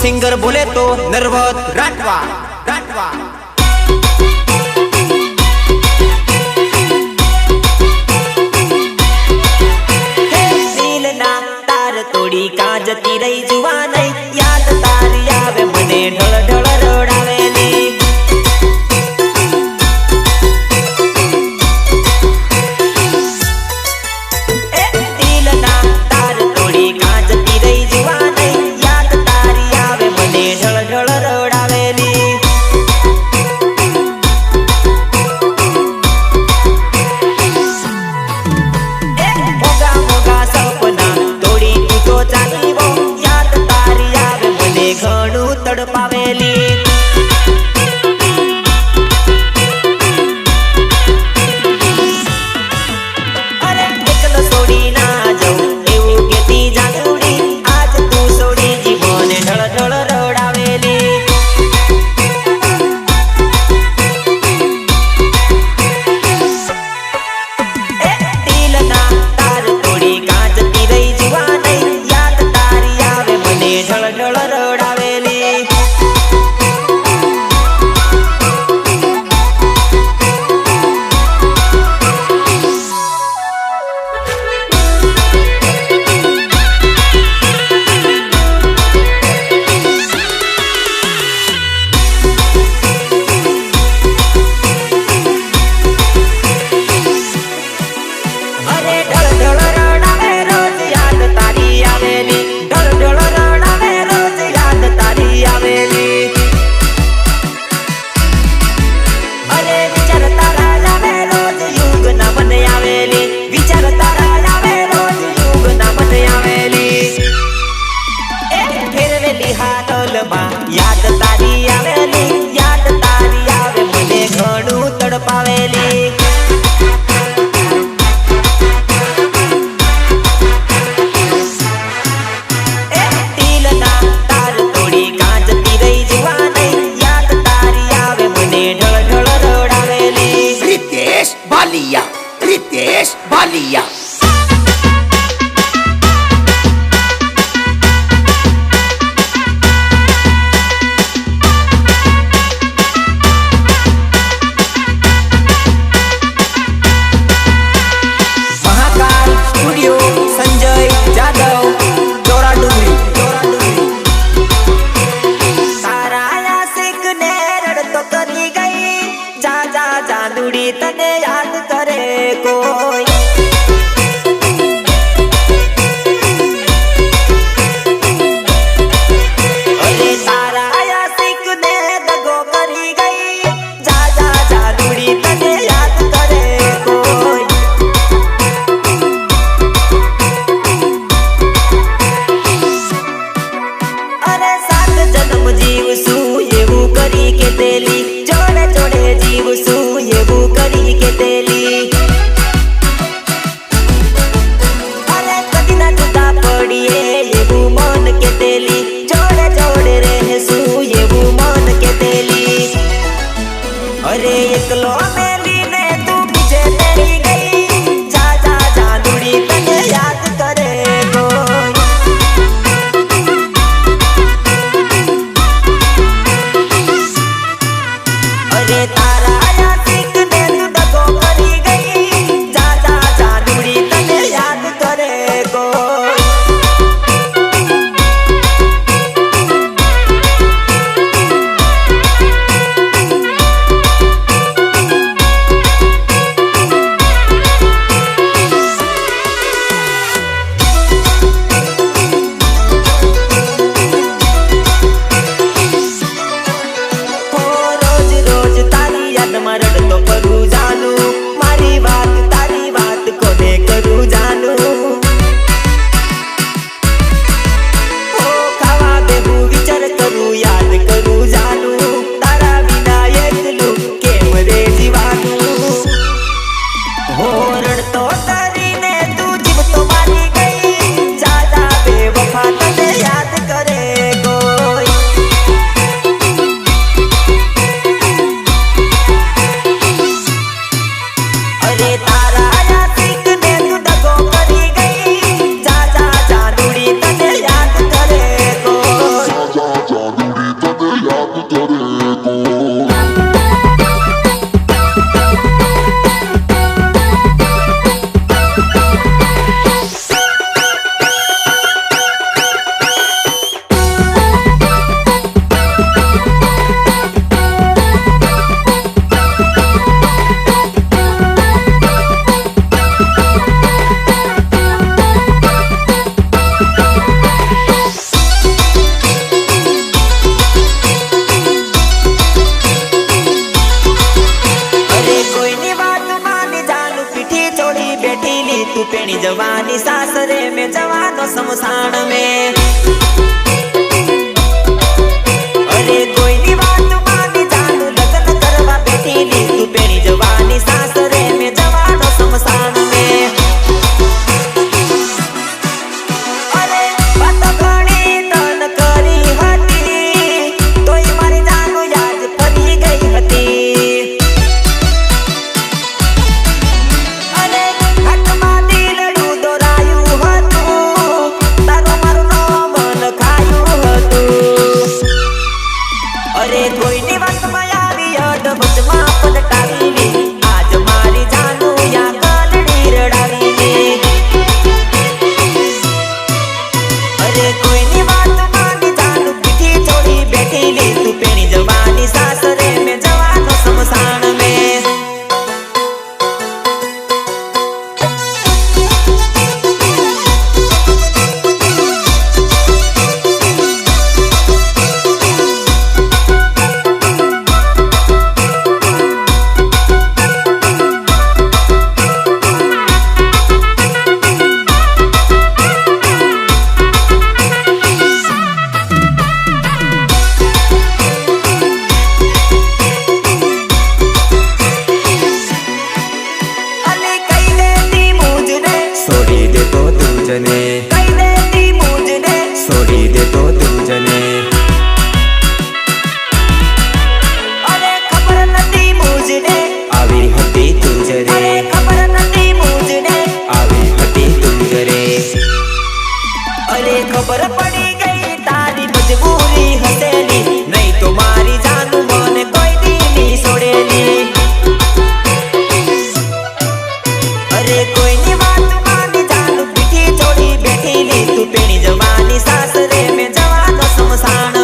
Singer बोले तो नरवत राठवा राठवा। तोड़ी काजती रही जुवान याद तारी आवे मने ढळ ढळ रडावेली। दिल ना तार तोड़ी काजती रही जुवान याद तारी आवे मने ढळ ढळ रडावेली। मोगा मोगा सपना तोड़ी याद तारी आवे मने घणू तड़पावेली। अरे एकलो सोड़ी ना जाऊं एवं केती जागुड़ी आज तू सोड़ी जीवन ढळ ढळ रडावेली। दिल ना तार तोड़ी काजती रही जुवान याद तारी आवे मने ढळ ढळ रडावेली। अरे ढळ ढळ रडावे रोज याद तारी आवेली। ढळ ढळ रडावे रोज याद तारी आवेली। अरे विचार तारा जावे रोज युग ना मन आवेली। विचार तारा जावे रोज युग ना मन आवेली। फेरवेली हातल बा याद तारी आवेली। याद तारी आवे मने घणू तड़पावेली। रितेश बालिया महाकाल स्टूडियो संजय जादव चोरा डुंगरी। सारा आशिक ने रड़ तो करी गई जा जा जादूड़ी तने याद करे कोई। अरे सारा आशिक ने दगो करी गई जा जा जादूड़ी तने याद करे कोई। अरे सात जन्म जीव सू एवं करी के तेली जोड़े जोड़े जीव सू एवं करी के तेली। अरे कदी ना टूटा पड़िए एवं मन के तेली जोड़े जोड़े रहे सू एवं मन के तेली। अरे एकलो मेली ने तू पीछे तेरी गई जा जा जादूड़ी तने याद करे कोई। अरे तारा દેતો તુજને. અરે ખબર નથી મુજને આવી હતી તુજ રે. અરે ખબર નથી મુજને આવી હતી તુજ રે. અરે ખબર પડી ગઈ તારી મજબૂરી હસેલી, નહીં તો મારી જાનું મને કોઈ દી ની છોડેલી. અરે કોઈની વાત માની જાનું પીઠી છોડી બેઠેલી, તું પેણી જવાની સાસરે મેં જવાનો સમસાણ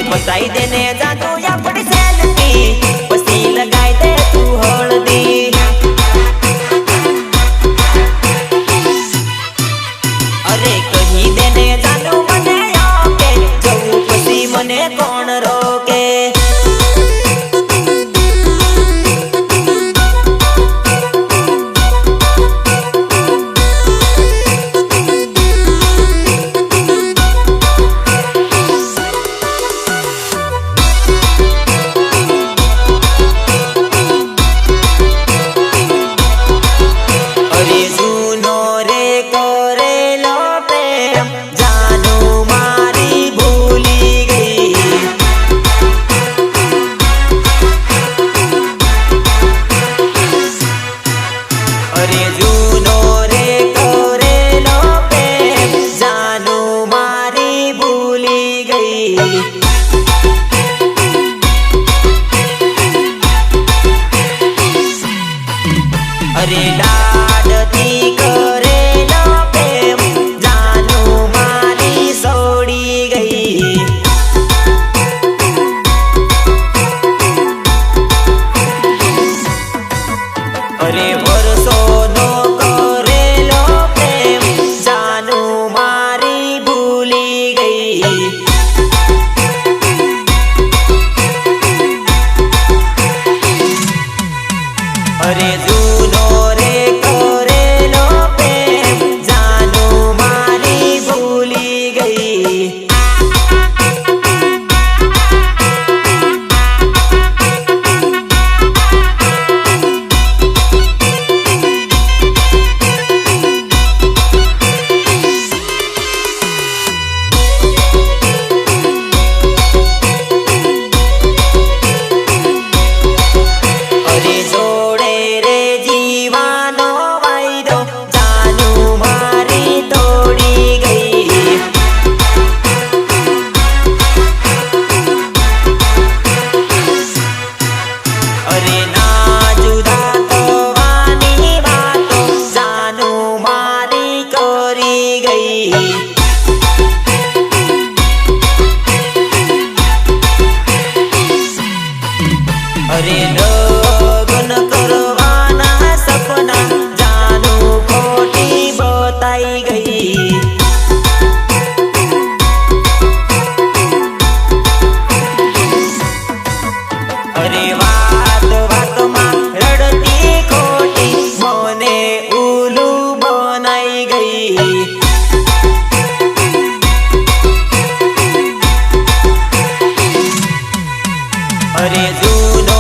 बताई देने जादू अपनी सेल्फी पसी लगाई दे तू हल्दी अरे कही देने जादू मने आके जाऊ पसी मने कौन रोके अरे लाडती करेलो प्रेम जानू मारी सोड़ी गई अरे वर्षो नो करेलो प्रेम जानू मारी भूली गई अरे जूनो रे करेलो प्रेम जानू मारी भूली गई अरे जोड़े रे जीवानो वायदो जानू मारी तोड़ी गई अरे ना जुदा तो वानी बातो जानू मारी करी गई अरे लगन करवाना सपना जानू खोटी बताई गई अरे बात बात में रड़ती खोटी मोने उलू बनाई गई अरे जूनो